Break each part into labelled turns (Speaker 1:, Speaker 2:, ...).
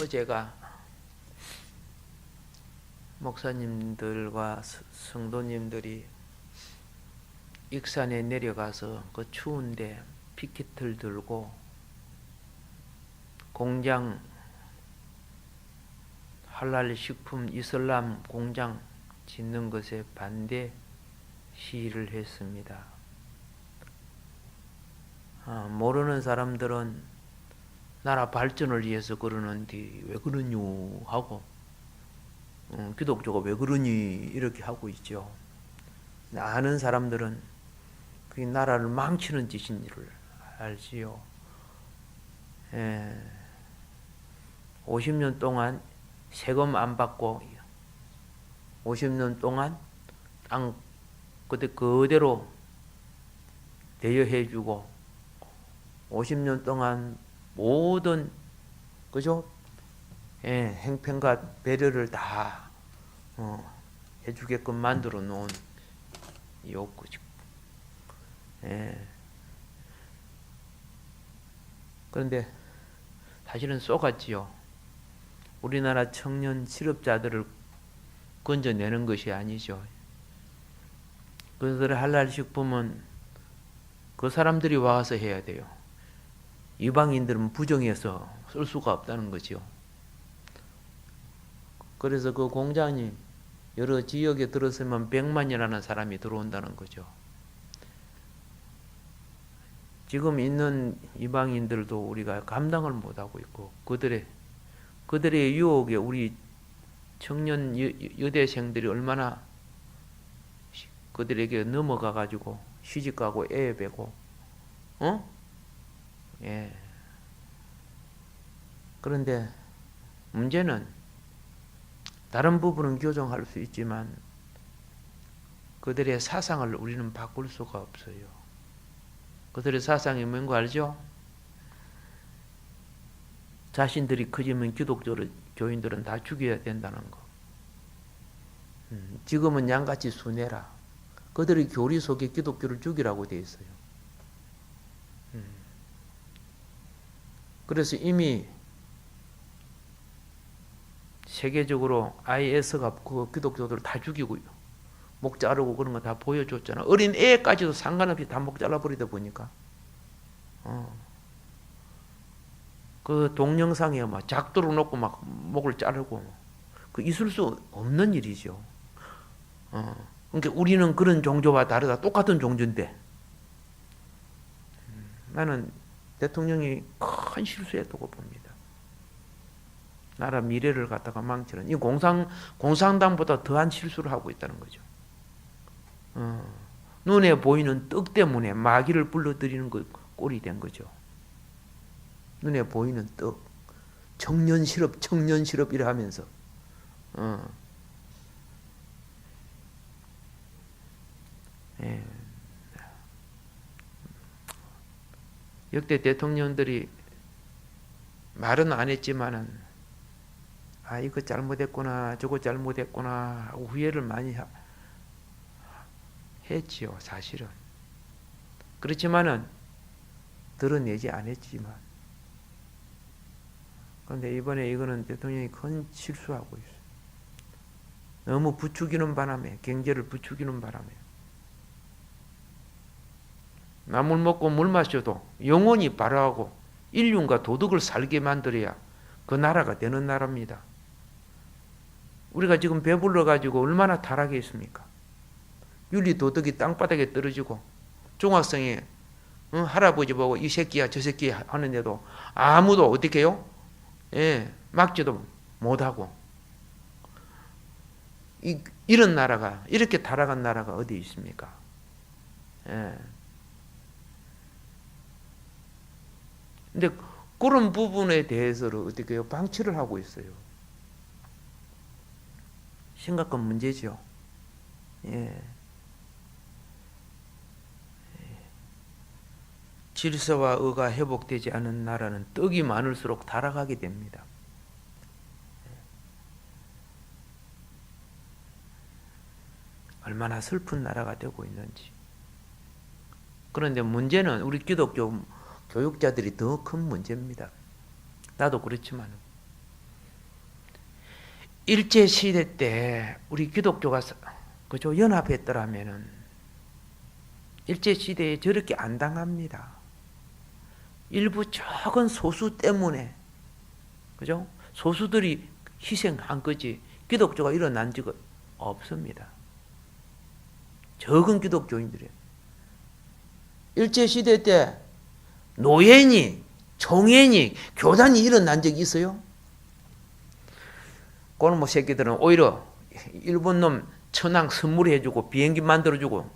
Speaker 1: 어제가 목사님들과 성도님들이 익산에 내려가서 그 추운데 피켓을 들고 공장 할랄 식품 이슬람 공장 짓는 것에 반대 시위를 했습니다. 모르는 사람들은 나라 발전을 위해서 그러는데 왜 그러뇨 하고 기독교가 왜 그러니 이렇게 하고 있죠. 아는 사람들은 그게 나라를 망치는 짓인 줄을 알지요. 50년 동안 세금 안 받고 50년 동안 땅 그대로 대여해주고 50년 동안 모든 그죠? 행편과 배려를 다 해주게끔 만들어 놓은 욕구죠. 그런데 사실은 쏘갔지요. 우리나라 청년 실업자들을 건져내는 것이 아니죠. 그들의 할랄 식품은 그 사람들이 와서 해야 돼요. 이방인들은 부정해서 쓸 수가 없다는 거죠. 그래서 그 공장이 여러 지역에 들어서면 100만이라는 사람이 들어온다는 거죠. 지금 있는 이방인들도 우리가 감당을 못하고 있고 그들의 유혹에 우리 청년 여대생들이 얼마나 그들에게 넘어가 가지고 시집가고 애 베고 그런데 문제는 다른 부분은 교정할 수 있지만 그들의 사상을 우리는 바꿀 수가 없어요. 그들의 사상이 뭔가 알죠? 자신들이 커지면 교인들은 다 죽여야 된다는 거. 지금은 양같이 순해라. 그들의 교리 속에 기독교를 죽이라고 되어 있어요. 그래서 이미 세계적으로 IS가 그 기독교들을 다 죽이고 목 자르고 그런 거 다 보여줬잖아. 어린 애까지도 상관없이 다 목 잘라버리다 보니까 그 동영상에 막 작두로 놓고 막 목을 자르고 그 있을 수 없는 일이죠. 그러니까 우리는 그런 종교와 다르다. 똑같은 종교인데 나는 대통령이 큰 실수했다고 봅니다. 나라 미래를 갖다가 망치는 이 공산당보다 더한 실수를 하고 있다는 거죠. 눈에 보이는 떡 때문에 마귀를 불러들이는 꼴이 된 거죠. 눈에 보이는 떡, 청년 시럽 이래 하면서 역대 대통령들이 말은 안 했지만은 이거 잘못했구나 저거 잘못했구나 하고 후회를 많이 했지요. 사실은 그렇지만은 드러내지 않았지만 그런데 이번에 이거는 대통령이 큰 실수하고 있어요. 너무 부추기는 바람에 경제를 부추기는 바람에 나물 먹고 물 마셔도 영혼이 바라고 인륜과 도덕을 살게 만들어야 그 나라가 되는 나라입니다. 우리가 지금 배불러 가지고 얼마나 타락해 있습니까? 윤리 도덕이 땅바닥에 떨어지고 중학생이 할아버지 보고 이 새끼야 저 새끼야 하는데도 아무도 어떻게 해요? 막지도 못하고 이런 나라가 이렇게 타락한 나라가 어디 있습니까? 근데 그런 부분에 대해서는 어떻게 해요? 방치를 하고 있어요. 심각한 문제죠. 질서와 의가 회복되지 않은 나라는 떡이 많을수록 타락하게 됩니다. 얼마나 슬픈 나라가 되고 있는지. 그런데 문제는 우리 기독교 교육자들이 더 큰 문제입니다. 나도 그렇지만 일제 시대 때 우리 기독교가 그죠 연합했더라면은 일제 시대에 저렇게 안 당합니다. 일부 적은 소수 때문에 그죠 소수들이 희생한 거지 기독교가 일어난 적은 없습니다. 적은 기독교인들이 일제 시대 때 노예니 총회니 교단이 일어난 적이 있어요? 그놈의 새끼들은 오히려 일본 놈 천황 선물해주고 비행기 만들어주고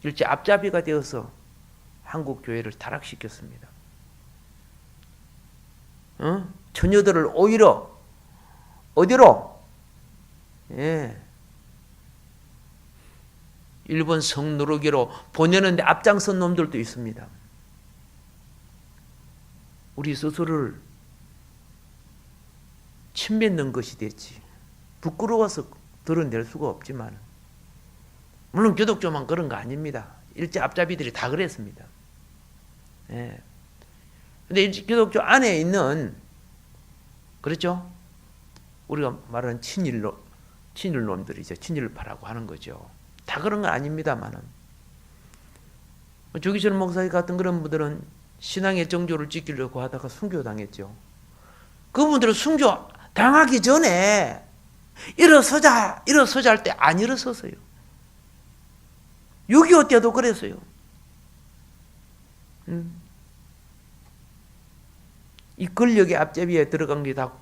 Speaker 1: 일제 앞잡이가 되어서 한국 교회를 타락시켰습니다. 처녀들을 오히려 어디로? 예. 일본 성누르기로 보내는데 앞장선 놈들도 있습니다. 우리 스스로를 침 뱉는 것이 됐지. 부끄러워서 드러낼 수가 없지만 물론 기독교만 그런 거 아닙니다. 일제 앞잡이들이 다 그랬습니다. 예. 근데 기독교 안에 있는 그렇죠? 우리가 말하는 친일놈들이죠. 친일파라고 하는 거죠. 다 그런 건 아닙니다만은 조기철 목사 같은 그런 분들은 신앙의 정조를 지키려고 하다가 순교당했죠. 그분들은 순교 당하기 전에 일어서자 할 때 안 일어섰어요. 6.25 때도 그랬어요. 이 권력의 앞제비에 들어간 게 다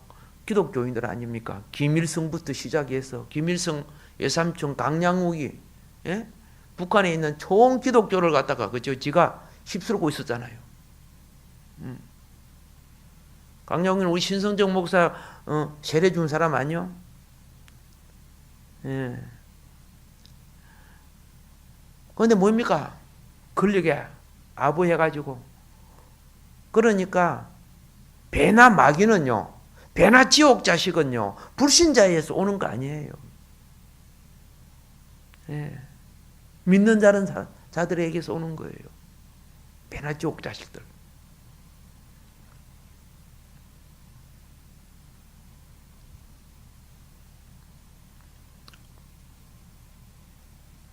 Speaker 1: 기독교인들 아닙니까? 김일성부터 시작해서 김일성 외삼촌 강양욱이 예? 북한에 있는 총 기독교를 갖다가 그죠? 지가 휩쓸고 있었잖아요. 강양욱은 우리 신성정 목사 세례 준 사람 아니요? 예. 그런데 뭡니까? 권력에 아부해가지고 그러니까 배나 마귀는요 배나 지옥 자식은요 불신자에서 오는 거 아니에요. 예. 믿는 자들에게서 오는 거예요. 배나 지옥 자식들.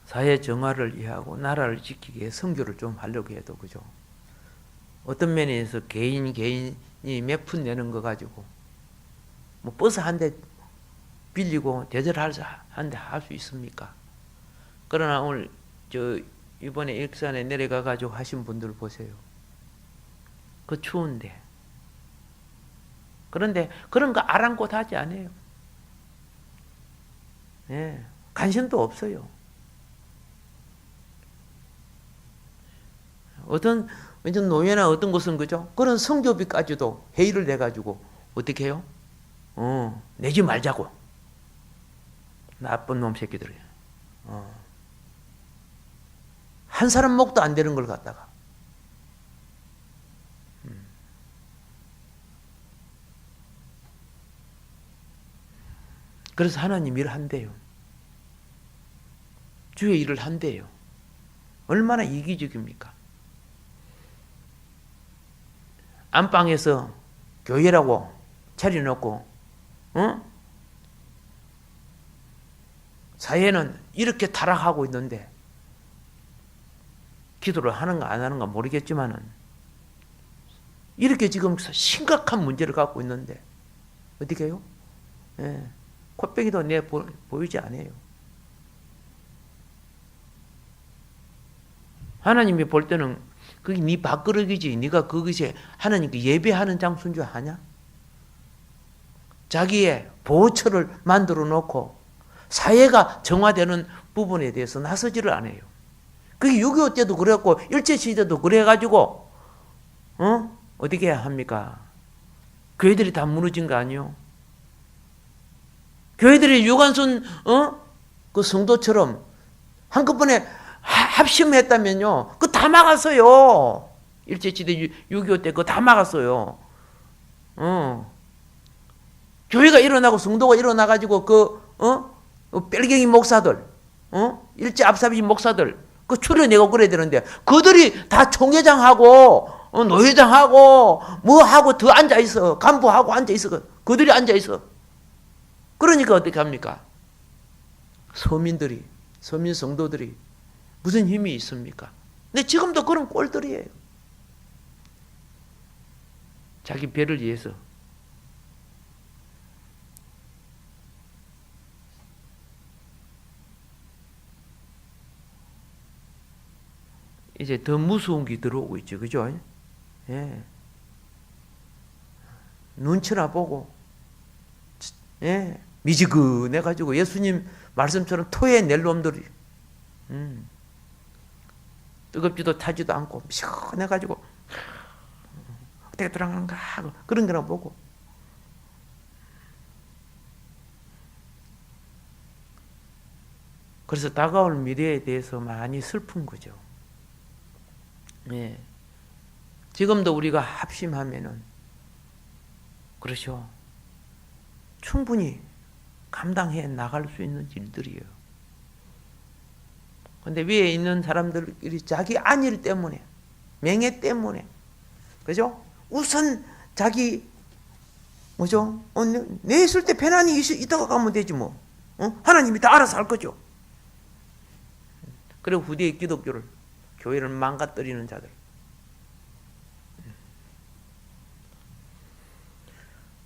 Speaker 1: 사회 정화를 이해하고 나라를 지키기 위해 선교를 좀 하려고 해도 그죠. 어떤 면에서 개인이 몇 푼 내는 거 가지고 뭐 버스 한 대 빌리고 대절한데 할 수 있습니까? 그러나 오늘 이번에 일산에 내려가 가지고 하신 분들 보세요. 그 추운데. 그런데 그런 거 아랑곳하지 않아요. 예, 관심도 없어요. 어떤 노예나 어떤 곳은 그죠? 그런 성교비까지도 회의를 내 가지고 어떻게 해요? 내지 말자고. 나쁜 놈 새끼들이에요. 한 사람 목도 안 되는 걸 갖다가. 그래서 하나님 일을 한대요. 주의 일을 한대요. 얼마나 이기적입니까? 안방에서 교회라고 차려놓고 사회는 이렇게 타락하고 있는데 기도를 하는가 안 하는가 모르겠지만은 이렇게 지금 심각한 문제를 갖고 있는데 어떻게 해요? 예, 콧배기도 보이지 않아요. 하나님이 볼 때는 그게 네 밥그릇이지 네가 거기서 하나님께 예배하는 장소인 줄 아냐? 자기의 보호처를 만들어 놓고 사회가 정화되는 부분에 대해서 나서지를 않아요. 그게 6.25 때도 그랬고 일제시대도 그래가지고 어떻게 해야 합니까? 교회들이 다 무너진 거 아니요? 교회들이 유관순 그 성도처럼 한꺼번에 합심했다면요, 그거 다 막았어요. 일제시대 6.25 때 그거 다 막았어요. 교회가 일어나고 성도가 일어나가지고 뺄갱이 목사들, 일제 앞사비 목사들, 그 추려내고 그래야 되는데, 그들이 다 총회장하고, 노회장하고, 뭐 하고 더 앉아있어. 간부하고 앉아있어. 그들이 앉아있어. 그러니까 어떻게 합니까? 서민 성도들이 무슨 힘이 있습니까? 근데 지금도 그런 꼴들이에요. 자기 배를 위해서. 이제 더 무서운 게 들어오고 있죠. 그죠? 예. 눈치나 보고, 예. 미지근해가지고 예수님 말씀처럼 토해낼 놈들이, 뜨겁지도 타지도 않고, 시원해가지고, 어떻게 돌아가는가 하고, 그런 거나 보고. 그래서 다가올 미래에 대해서 많이 슬픈 거죠. 예. 지금도 우리가 합심하면은, 그렇죠. 충분히 감당해 나갈 수 있는 일들이에요. 근데 위에 있는 사람들이 자기 안일 때문에, 명예 때문에, 그죠? 우선 자기, 뭐죠? 내 있을 때 편안히 있다가 가면 되지 뭐. 하나님이 다 알아서 할 거죠. 그리고 후대의 기독교를, 교회를 망가뜨리는 자들.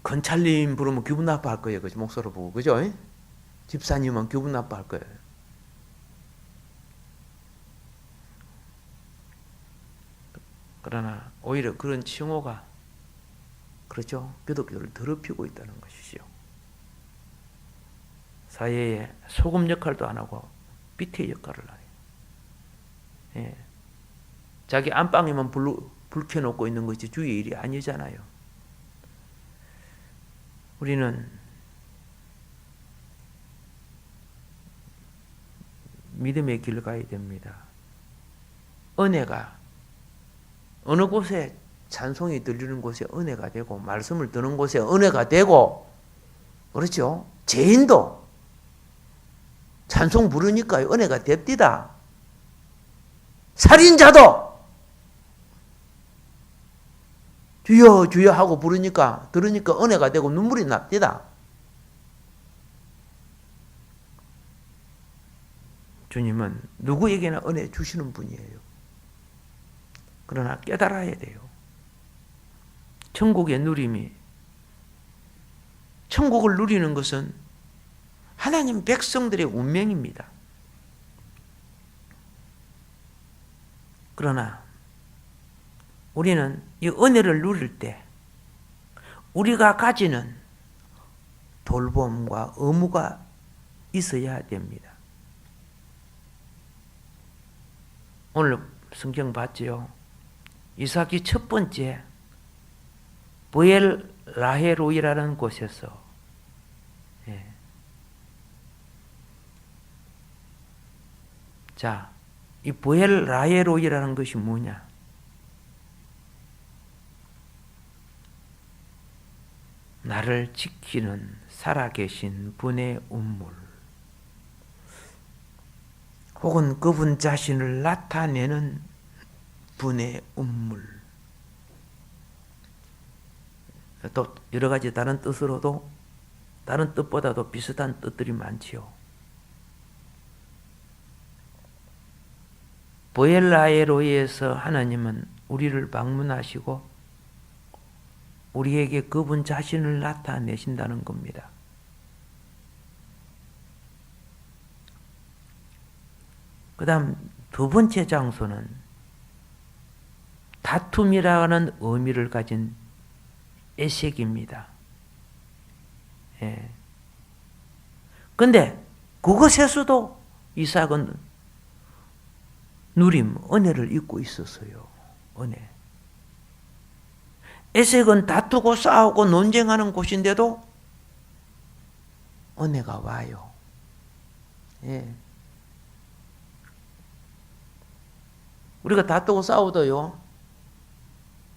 Speaker 1: 건찰님 부르면 기분 나빠할 거예요. 그죠? 목소리 보고. 그죠? 집사님은 기분 나빠할 거예요. 그러나 오히려 그런 칭호가, 그렇죠? 기독교를 더럽히고 있다는 것이죠. 사회에 소금 역할도 안 하고 밑에 역할을 해요. 예. 자기 안방에만 불 켜놓고 있는 것이 주의 일이 아니잖아요. 우리는 믿음의 길을 가야 됩니다. 은혜가 어느 곳에 찬송이 들리는 곳에 은혜가 되고, 말씀을 듣는 곳에 은혜가 되고, 그렇죠? 죄인도 찬송 부르니까 은혜가 됩디다. 살인자도 주여 주여 하고 들으니까 은혜가 되고 눈물이 납디다. 주님은 누구에게나 은혜 주시는 분이에요. 그러나 깨달아야 돼요. 천국의 누림이, 천국을 누리는 것은 하나님 백성들의 운명입니다. 그러나 우리는 이 은혜를 누릴 때 우리가 가지는 돌봄과 의무가 있어야 됩니다. 오늘 성경 봤지요? 이삭이 첫 번째 브엘 라헤로이라는 곳에서, 예. 자, 이 브엘 라헤로이라는 것이 뭐냐? 나를 지키는 살아계신 분의 운물, 혹은 그분 자신을 나타내는 분의 운물. 또 여러 가지 다른 뜻으로도, 다른 뜻보다도 비슷한 뜻들이 많지요. 보엘라에로이에서 하나님은 우리를 방문하시고 우리에게 그분 자신을 나타내신다는 겁니다. 그 다음 두 번째 장소는 다툼이라는 의미를 가진 에색입니다. 예. 근데 그것에서도 이삭은 누림, 은혜를 잊고 있었어요. 은혜. 에색은 다투고 싸우고 논쟁하는 곳인데도 은혜가 와요. 예. 우리가 다투고 싸우도요,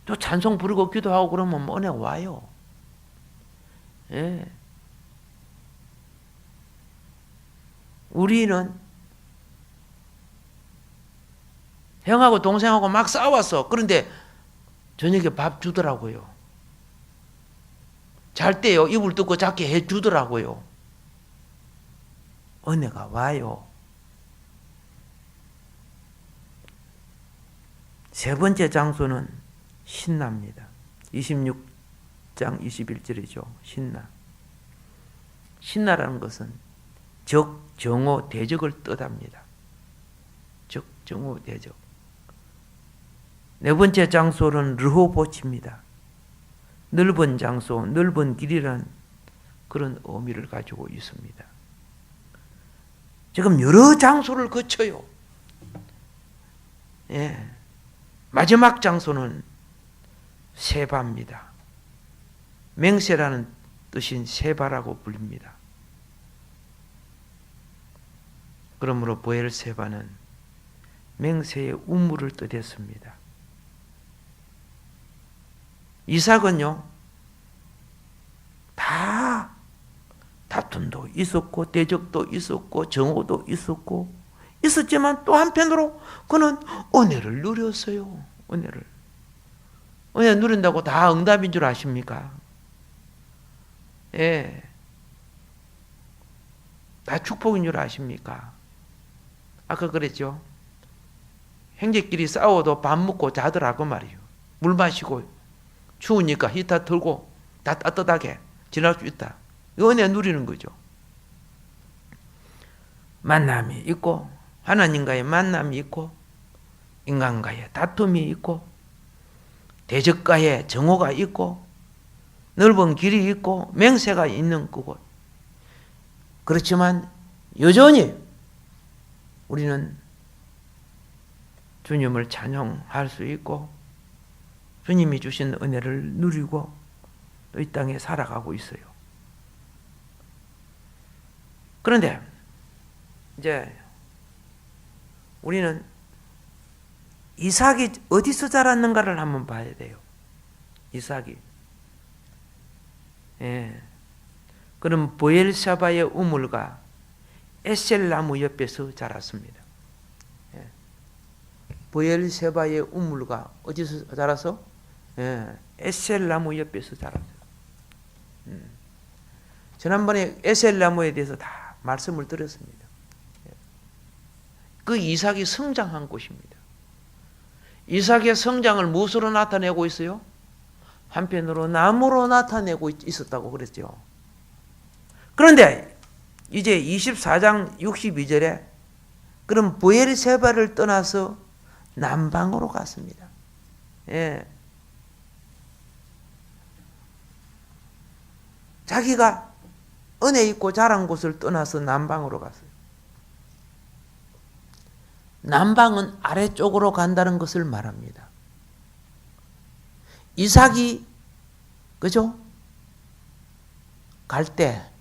Speaker 1: 또 찬송 부르고 기도하고 그러면 은혜가 와요. 예. 우리는 형하고 동생하고 막 싸웠어. 그런데 저녁에 밥 주더라고요. 잘 때요, 이불 뜯고 자게 해주더라고요. 은혜가 와요. 세 번째 장소는 신나입니다. 26장 21절이죠. 신나. 신나라는 것은 적, 정오, 대적을 뜻합니다. 적, 정오, 대적. 네 번째 장소는 르호보치입니다. 넓은 장소, 넓은 길이라는 그런 의미를 가지고 있습니다. 지금 여러 장소를 거쳐요. 예. 마지막 장소는 세바입니다. 맹세라는 뜻인 세바라고 불립니다. 그러므로 보엘세바는 맹세의 우물을 뜻했습니다. 이삭은요, 다 다툼도 있었고 대적도 있었고 정오도 있었고 있었지만 또 한편으로 그는 은혜를 누렸어요. 은혜 누린다고 다 응답인 줄 아십니까? 예. 다 축복인 줄 아십니까? 아까 그랬죠. 형제끼리 싸워도 밥 먹고 자더라고 말이에요. 물 마시고 추우니까 히터 틀고 다 따뜻하게 지낼 수 있다. 은혜 누리는 거죠. 만남이 있고 하나님과의 만남이 있고 인간과의 다툼이 있고 대적과의 정오가 있고 넓은 길이 있고 맹세가 있는 그곳. 그렇지만 여전히 우리는 주님을 찬양할 수 있고 주님이 주신 은혜를 누리고 이 땅에 살아가고 있어요. 그런데 이제 우리는 이삭이 어디서 자랐는가를 한번 봐야 돼요. 이삭이. 예. 그럼 보엘사바의 우물과 에셀나무 옆에서 자랐습니다. 예. 보엘세바의 우물과 어디서 자라서? 예. 에셀나무 옆에서 자랐어요. 지난번에 에셀나무에 대해서 다 말씀을 드렸습니다. 그 이삭이 성장한 곳입니다. 이삭의 성장을 무엇으로 나타내고 있어요? 한편으로 나무로 나타내고 있었다고 그랬죠. 그런데 이제 24장 62절에 그럼 보엘세바를 떠나서 남방으로 갔습니다. 예. 자기가 은혜 있고 자란 곳을 떠나서 남방으로 갔어요. 남방은 아래쪽으로 간다는 것을 말합니다. 이삭이 그죠? 갈 때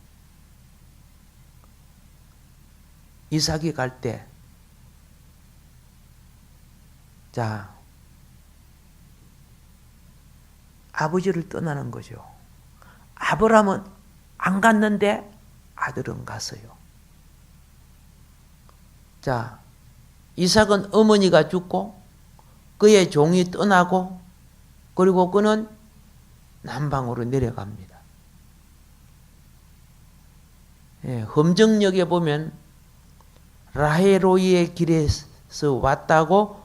Speaker 1: 이삭이 갈 때 자 아버지를 떠나는 거죠. 아브라함은 안 갔는데 아들은 갔어요. 자 이삭은 어머니가 죽고 그의 종이 떠나고 그리고 그는 남방으로 내려갑니다. 예, 험정역에 보면 라헤로이의 길에서 왔다고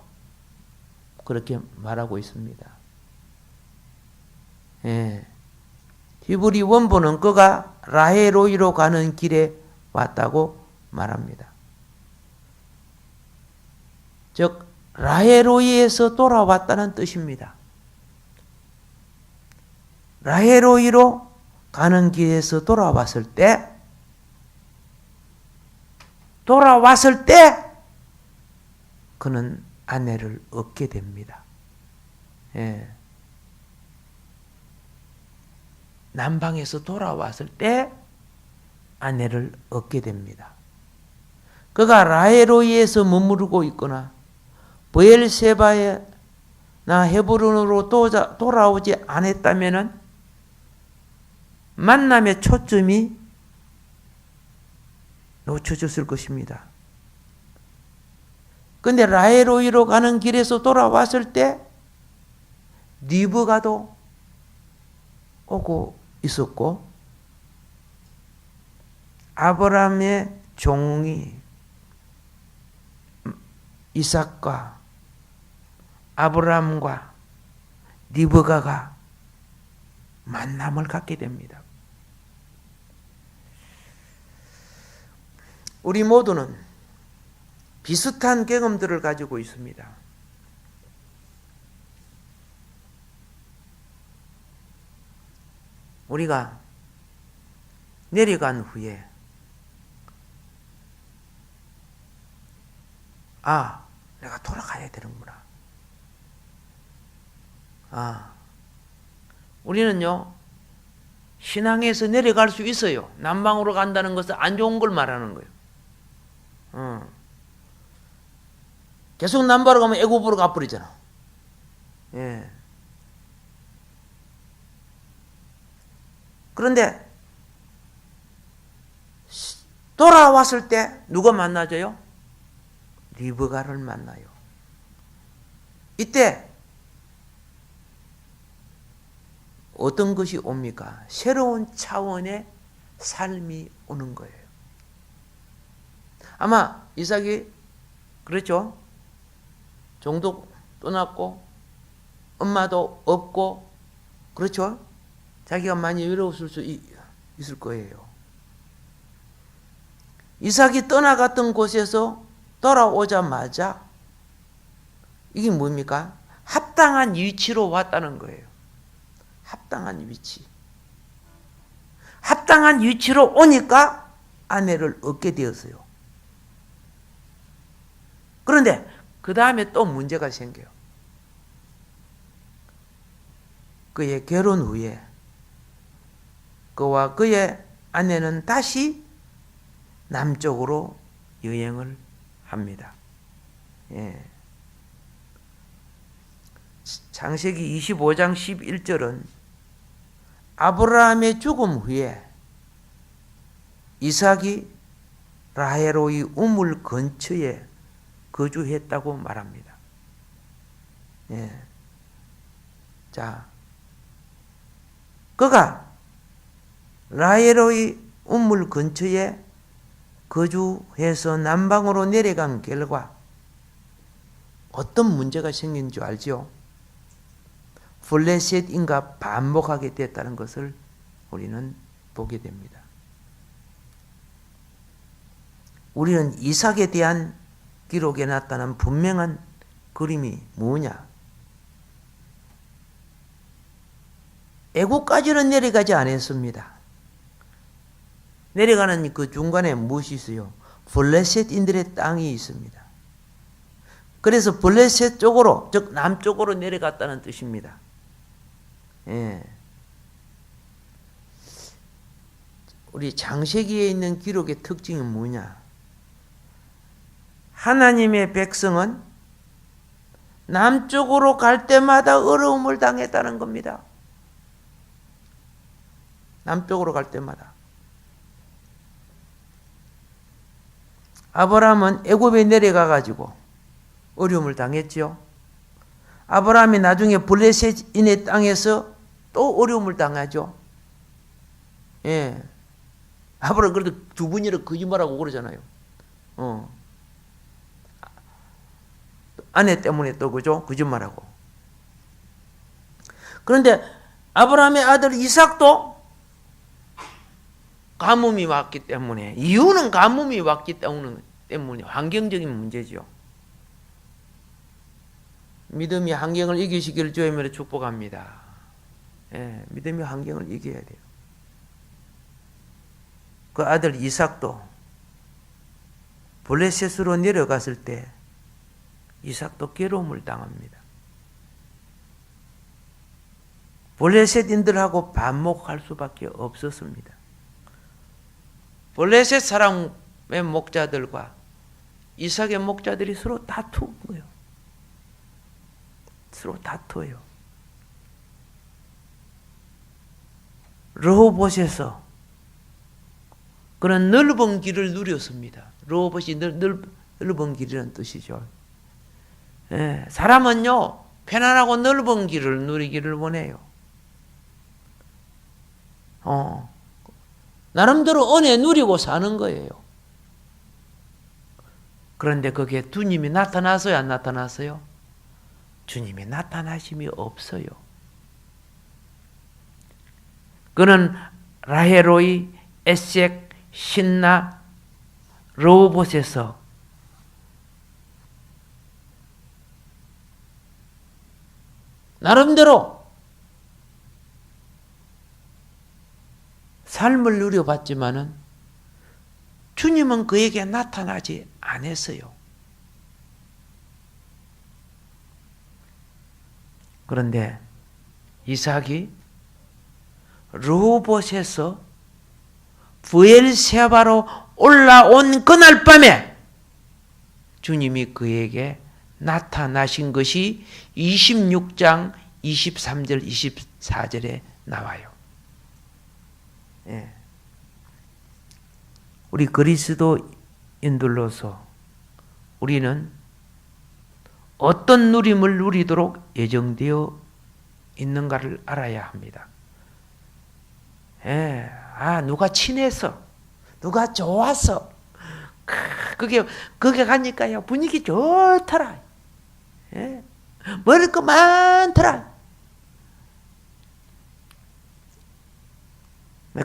Speaker 1: 그렇게 말하고 있습니다. 예, 히브리 원본은 그가 라헤로이로 가는 길에 왔다고 말합니다. 즉 라헤로이에서 돌아왔다는 뜻입니다. 라헤로이로 가는 길에서 돌아왔을 때 그는 아내를 얻게 됩니다. 예. 남방에서 돌아왔을 때 아내를 얻게 됩니다. 그가 라헤로이에서 머무르고 있거나 브엘세바나 헤브론으로 돌아오지 않았다면 만남의 초점이 놓쳐졌을 것입니다. 그런데 라헤로이로 가는 길에서 돌아왔을 때 리브가도 오고 있었고 아브라함의 종이 이삭과 아브라함과 리브가가 만남을 갖게 됩니다. 우리 모두는 비슷한 경험들을 가지고 있습니다. 우리가 내려간 후에 내가 돌아가야 되는구나. 우리는요, 신앙에서 내려갈 수 있어요. 남방으로 간다는 것은 안 좋은 걸 말하는 거예요. 계속 남바로 가면 애굽으로 가버리잖아. 예. 그런데 돌아왔을 때 누가 만나줘요? 리브가를 만나요. 이때 어떤 것이 옵니까? 새로운 차원의 삶이 오는 거예요. 아마 이삭이 그렇죠? 종도 떠났고 엄마도 없고 그렇죠? 자기가 많이 외로웠을 수 있을 거예요. 이삭이 떠나갔던 곳에서 돌아오자마자 이게 뭡니까? 합당한 위치로 왔다는 거예요. 합당한 위치. 합당한 위치로 오니까 아내를 얻게 되었어요. 그런데 그 다음에 또 문제가 생겨요. 그의 결혼 후에 그와 그의 아내는 다시 남쪽으로 여행을 합니다. 예. 창세기 25장 11절은 아브라함의 죽음 후에 이삭이 라헬의 우물 근처에 거주했다고 말합니다. 예. 자, 그가 라헬의 우물 근처에 거주해서 남방으로 내려간 결과 어떤 문제가 생긴 줄 알죠? 블레셋인과 반복하게 됐다는 것을 우리는 보게 됩니다. 우리는 이삭에 대한 기록에 나타난 분명한 그림이 뭐냐? 애국까지는 내려가지 않았습니다. 내려가는 그 중간에 무엇이 있어요? 블레셋인들의 땅이 있습니다. 그래서 블레셋 쪽으로, 즉 남쪽으로 내려갔다는 뜻입니다. 예. 우리 창세기에 있는 기록의 특징이 뭐냐? 하나님의 백성은 남쪽으로 갈 때마다 어려움을 당했다는 겁니다. 남쪽으로 갈 때마다. 아브라함은 애굽에 내려가 가지고 어려움을 당했죠. 아브라함이 나중에 블레셋인의 땅에서 또 어려움을 당하죠. 예. 아브라함 그래도 두 번이나 거짓말하고 그러잖아요. 아내 때문에 또 그죠? 거짓말하고. 그런데 아브라함의 아들 이삭도 가뭄이 왔기 때문에, 이유는 가뭄이 왔기 때문에 환경적인 문제죠. 믿음이 환경을 이기시기를 주의 이름으로 축복합니다. 예, 믿음이 환경을 이겨야 돼요. 그 아들 이삭도 블레셋으로 내려갔을 때 이삭도 괴로움을 당합니다. 블레셋인들하고 반목할 수밖에 없었습니다. 블레셋 사람의 목자들과 이삭의 목자들이 서로 다투는 거예요. 서로 다투어요. 르호봇에서 그런 넓은 길을 누렸습니다. 르호봇이 넓은 길이라는 뜻이죠. 예, 사람은요 편안하고 넓은 길을 누리기를 원해요. 나름대로 은혜 누리고 사는 거예요. 그런데 거기에 주님이 나타났어요, 안 나타났어요? 주님이 나타나심이 없어요. 그는 라헬로이, 에색, 신나, 르호봇에서 나름대로 삶을 누려봤지만은 주님은 그에게 나타나지 않았어요. 그런데 이삭이 르호봇에서 브엘세바로 올라온 그날 밤에 주님이 그에게 나타나신 것이 26장 23절 24절에 나와요. 예. 우리 그리스도인들로서 우리는 어떤 누림을 누리도록 예정되어 있는가를 알아야 합니다. 예. 누가 친해서, 누가 좋아서, 그게 가니까요, 분위기 좋더라. 예. 먹을 거 많더라.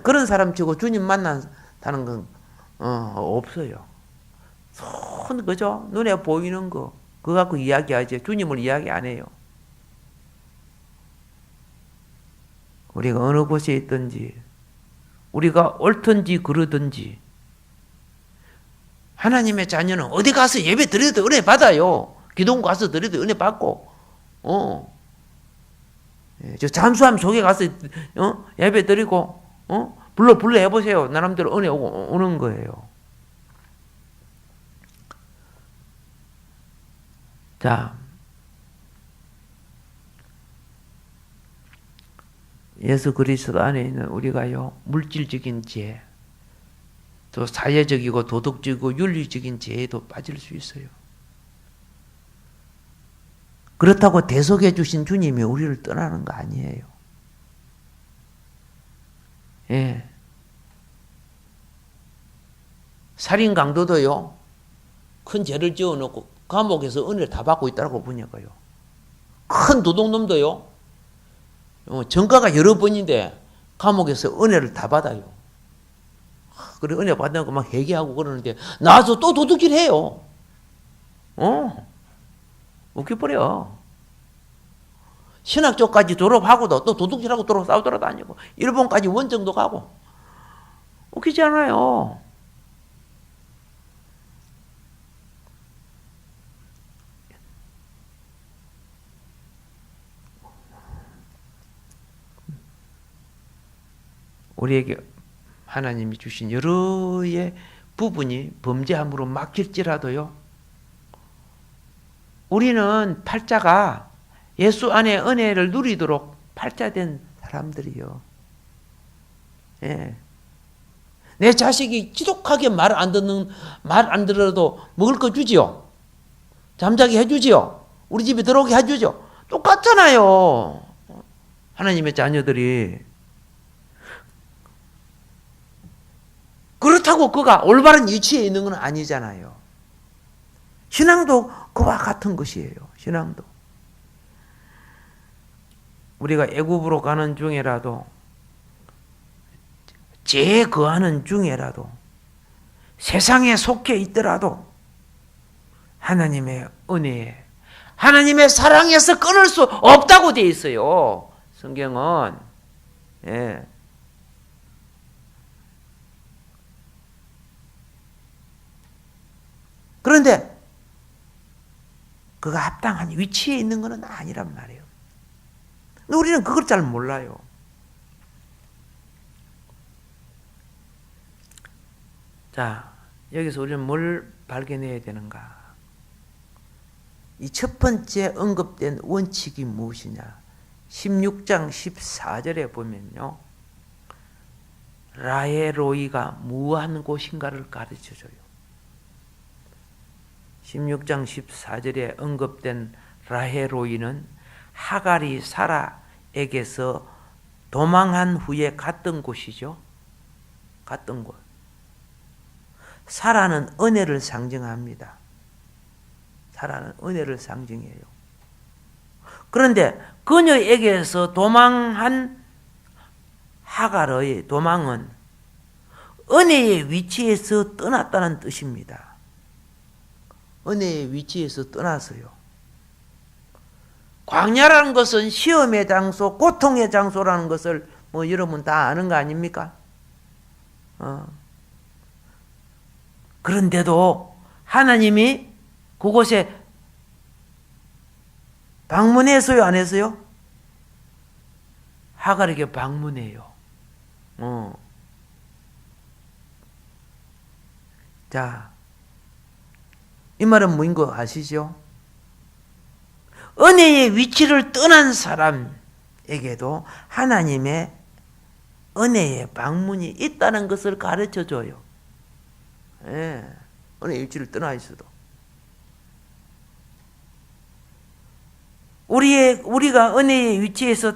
Speaker 1: 그런 사람 치고 주님 만난다는 건 없어요. 그죠? 눈에 보이는 거, 그거 갖고 이야기하지. 주님을 이야기 안 해요. 우리가 어느 곳에 있든지, 우리가 옳든지 그르든지, 하나님의 자녀는 어디 가서 예배 드려도 은혜 받아요. 기도원 가서 드려도 은혜 받고, 저 잠수함 속에 가서 예배 드리고, 불러 해보세요. 나름대로 은혜 오는 거예요. 자, 예수 그리스도 안에 있는 우리가요, 물질적인 죄, 또 사회적이고 도덕적이고 윤리적인 죄에도 빠질 수 있어요. 그렇다고 대속해 주신 주님이 우리를 떠나는 거 아니에요. 예. 살인 강도도요, 큰 죄를 지어놓고 감옥에서 은혜를 다 받고 있다고 보니까요. 큰 도둑놈도요, 전과가 여러 번인데 감옥에서 은혜를 다 받아요. 그래, 은혜 받는 거 막 회개하고 그러는데 나와서 또 도둑질 해요. 웃겨버려. 신학 쪽까지 졸업하고도 또 도둑질하고 싸우돌아다니고 일본까지 원정도 가고 웃기지 않아요. 우리에게 하나님이 주신 여러의 부분이 범죄함으로 막힐지라도요, 우리는 팔자가 예수 안에 은혜를 누리도록 팔자된 사람들이요. 예. 내 자식이 지독하게 말 안 들어도 먹을 거 주지요. 잠자게 해주지요. 우리 집에 들어오게 해주죠. 똑같잖아요. 하나님의 자녀들이. 그렇다고 그가 올바른 위치에 있는 건 아니잖아요. 신앙도 그와 같은 것이에요. 신앙도. 우리가 애굽으로 가는 중에라도, 죄에 거하는 중에라도, 세상에 속해 있더라도 하나님의 은혜에, 하나님의 사랑에서 끊을 수 없다고 되어 있어요. 성경은. 예. 그런데 그가 합당한 위치에 있는 것은 아니란 말이에요. 근데 우리는 그걸 잘 몰라요. 자, 여기서 우리는 뭘 발견해야 되는가? 이 첫 번째 언급된 원칙이 무엇이냐? 16장 14절에 보면요, 라헬로이가 무한 곳인가를 가르쳐줘요. 16장 14절에 언급된 라헬로이는 하갈이 사라에게서 도망한 후에 갔던 곳이죠. 갔던 곳. 사라는 은혜를 상징합니다. 자라는 은혜를 상징해요. 그런데 그녀에게서 도망한 하갈의 도망은 은혜의 위치에서 떠났다는 뜻입니다. 은혜의 위치에서 떠났어요. 광야라는 것은 시험의 장소, 고통의 장소라는 것을 뭐 여러분 다 아는 거 아닙니까? 그런데도 하나님이 그곳에 방문했어요, 안 했어요? 하갈에게 방문해요. 자, 이 말은 뭐인 거 아시죠? 은혜의 위치를 떠난 사람에게도 하나님의 은혜의 방문이 있다는 것을 가르쳐 줘요. 예, 은혜의 위치를 떠나 있어도. 우리가 은혜의 위치에서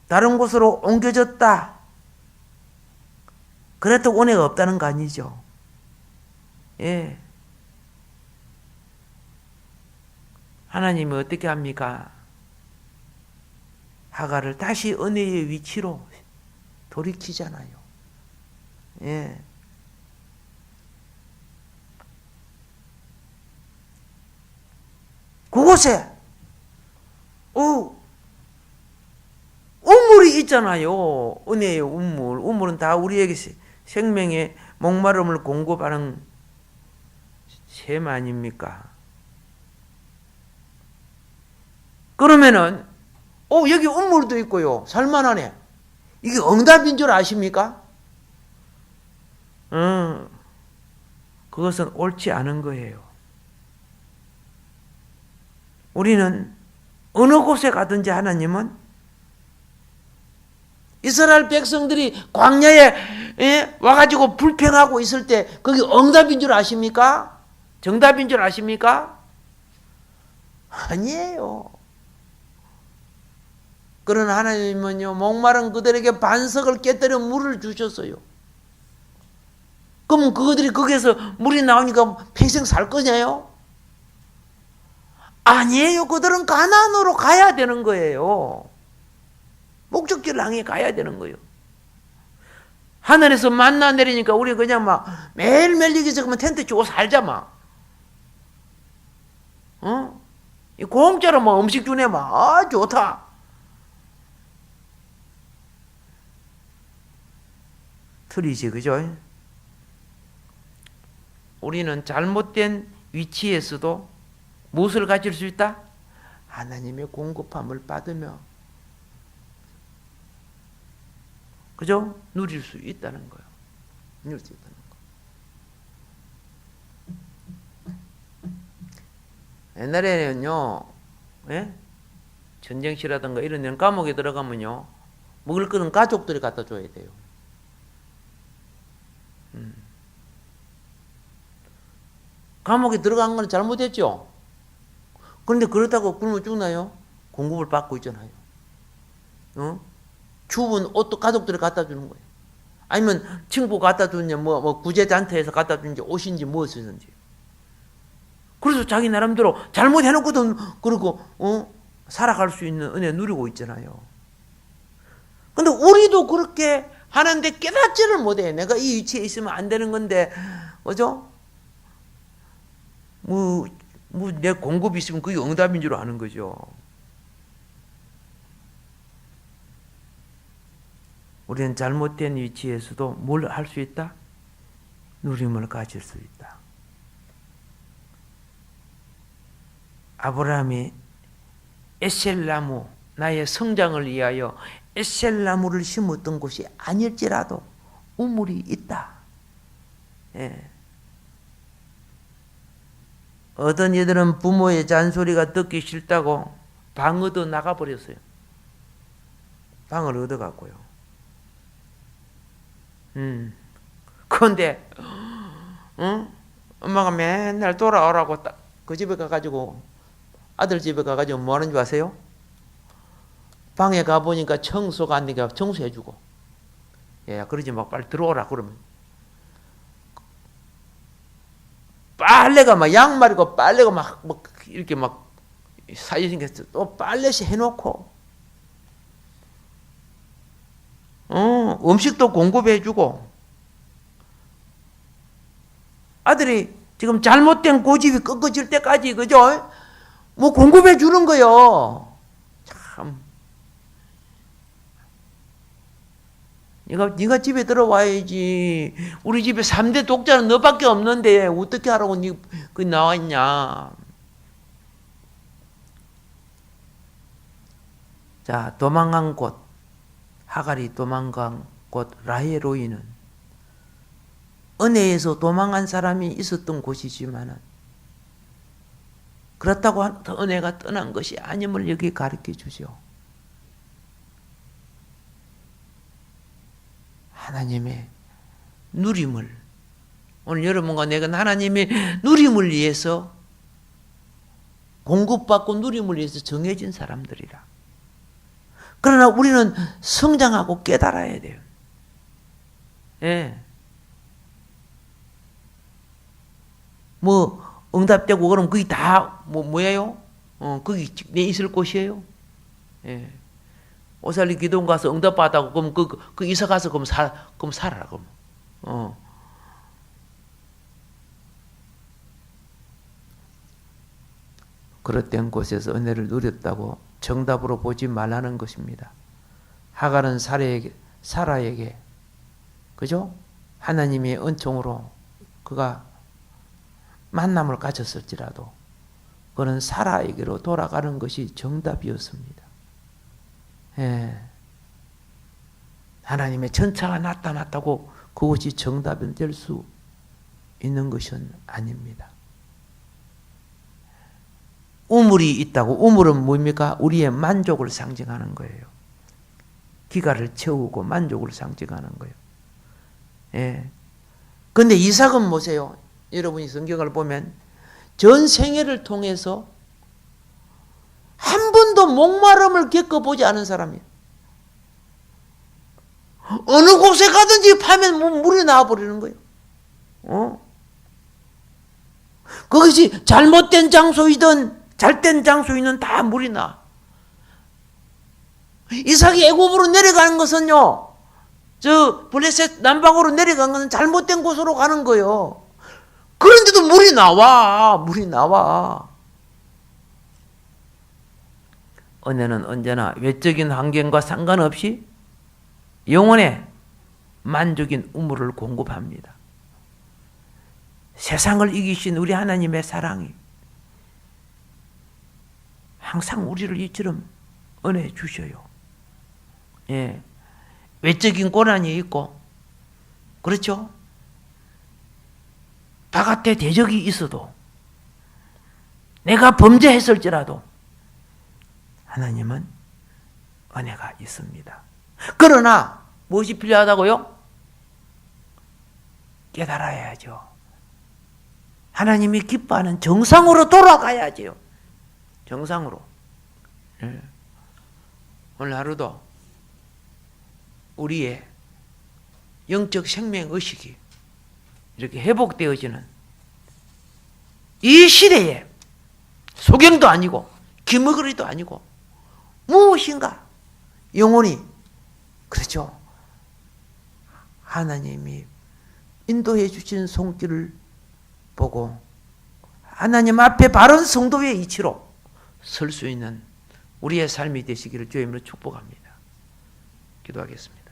Speaker 1: 다른 곳으로 옮겨졌다. 그래도 은혜가 없다는 거 아니죠. 예. 하나님이 어떻게 합니까? 하갈을 다시 은혜의 위치로 돌이키잖아요. 예. 그곳에 우물이 있잖아요. 은혜의 우물. 우물은 다 우리에게 생명의 목마름을 공급하는 샘 아닙니까? 그러면은 여기 우물도 있고요. 살만하네. 이게 응답인 줄 아십니까? 그것은 옳지 않은 거예요. 우리는 어느 곳에 가든지 하나님은 이스라엘 백성들이 광야에 와가지고 불평하고 있을 때 그게 응답인 줄 아십니까? 정답인 줄 아십니까? 아니에요. 그러나 하나님은요, 목마른 그들에게 반석을 깨뜨려 물을 주셨어요. 그럼 그들이 거기에서 물이 나오니까 평생 살 거냐요? 아니에요. 그들은 가나안으로 가야 되는 거예요. 목적지를 향해 가야 되는 거예요. 하늘에서 만나 내리니까 우리 그냥 막 매일매일 여기서 그러면 텐트 치고 살자 막. 이 공짜로 막 음식 주네 막. 좋다. 틀리지, 그죠? 우리는 잘못된 위치에서도 무엇을 가질 수 있다? 하나님의 공급함을 받으며, 그죠? 누릴 수 있다는 거예요. 누릴 수 있다는 거. 옛날에는요, 예? 전쟁시라든가 이런 데는 감옥에 들어가면요, 먹을 거는 가족들이 갖다 줘야 돼요. 감옥에 들어간 건 잘못했죠. 그런데 그렇다고 굶어 죽나요? 공급을 받고 있잖아요. 추운 옷도 가족들이 갖다 주는 거예요. 아니면 친구가 갖다 주는지 뭐 구제단체에서 갖다 주는지 옷인지 무엇이든지. 그래서 자기 나름대로 잘못해놓고도 그러고 살아갈 수 있는 은혜 누리고 있잖아요. 근데 우리도 그렇게 하는데 깨닫지를 못해. 내가 이 위치에 있으면 안 되는 건데, 그죠? 내 공급이 있으면 그게 응답인 줄 아는 거죠. 우리는 잘못된 위치에서도 뭘 할 수 있다? 누림을 가질 수 있다. 아브라함이 에셀나무, 나의 성장을 위하여 에셀나무를 심었던 곳이 아닐지라도 우물이 있다. 예. 어떤 이들은 부모의 잔소리가 듣기 싫다고 방 얻어 나가버렸어요. 방을 얻어갖고요. 그런데 엄마가 맨날 돌아오라고 그 집에 가가지고 아들 집에 가가지고 뭐 하는 줄 아세요? 방에 가보니까 청소가 안 되니까 청소해주고, 예, 그러지 막 빨리 들어오라 그러면. 빨래가 막 양말이고 빨래가 막 이렇게 막 사이 생겼어. 또 빨래시 해놓고, 음식도 공급해주고, 아들이 지금 잘못된 고집이 꺾어질 때까지, 그죠? 뭐 공급해주는 거요. 참. 네가 집에 들어와야지. 우리 집에 3대 독자는 너밖에 없는데 어떻게 하라고 그 나와 있냐. 자, 도망간 곳, 하갈이 도망간 곳 라헬로이는 은혜에서 도망한 사람이 있었던 곳이지만은 그렇다고 은혜가 떠난 것이 아님을 여기 가르쳐 주죠. 하나님의 누림을, 오늘 여러분과 내가 하나님의 누림을 위해서, 공급받고 누림을 위해서 정해진 사람들이라. 그러나 우리는 성장하고 깨달아야 돼요. 예. 뭐 응답되고 그럼 그게 다 뭐예요? 거기 내 있을 곳이에요. 예. 오살리 기도원 가서 응답받았다고 그럼 그 이사 가서 그럼 살아라 그럼. 그릇된 곳에서 은혜를 누렸다고 정답으로 보지 말라는 것입니다. 하갈은 사라에게 그죠? 하나님의 은총으로 그가 만남을 가졌을지라도 그는 사라에게로 돌아가는 것이 정답이었습니다. 예. 하나님의 천차가 나타났다고 그것이 정답이 될 수 있는 것은 아닙니다. 우물이 있다고, 우물은 뭡니까? 우리의 만족을 상징하는 거예요. 기가를 채우고 만족을 상징하는 거예요. 예. 근데 이삭은 보세요. 여러분이 성경을 보면 전 생애를 통해서 한 번도 목마름을 겪어보지 않은 사람이에요. 어느 곳에 가든지 파면 물이 나와버리는 거예요. 그것이 잘못된 장소이든 잘된 장소이든 다 물이 나. 이삭이 애굽으로 내려가는 것은요, 저 블레셋 남방으로 내려간 것은 잘못된 곳으로 가는 거예요. 그런데도 물이 나와. 은혜는 언제나 외적인 환경과 상관없이 영혼의 만족인 우물을 공급합니다. 세상을 이기신 우리 하나님의 사랑이 항상 우리를 이처럼 은혜 주셔요. 예. 외적인 고난이 있고, 그렇죠? 바깥에 대적이 있어도, 내가 범죄했을지라도, 하나님은 은혜가 있습니다. 그러나, 무엇이 필요하다고요? 깨달아야죠. 하나님이 기뻐하는 정상으로 돌아가야죠. 정상으로. 예. 오늘 하루도 우리의 영적 생명의식이 이렇게 회복되어지는 이 시대에 소경도 아니고 기머거리도 아니고 무엇인가 영혼이, 그렇죠, 하나님이 인도해 주신 손길을 보고 하나님 앞에 바른 성도의 이치로 설 수 있는 우리의 삶이 되시기를 주의 이름으로 축복합니다. 기도하겠습니다.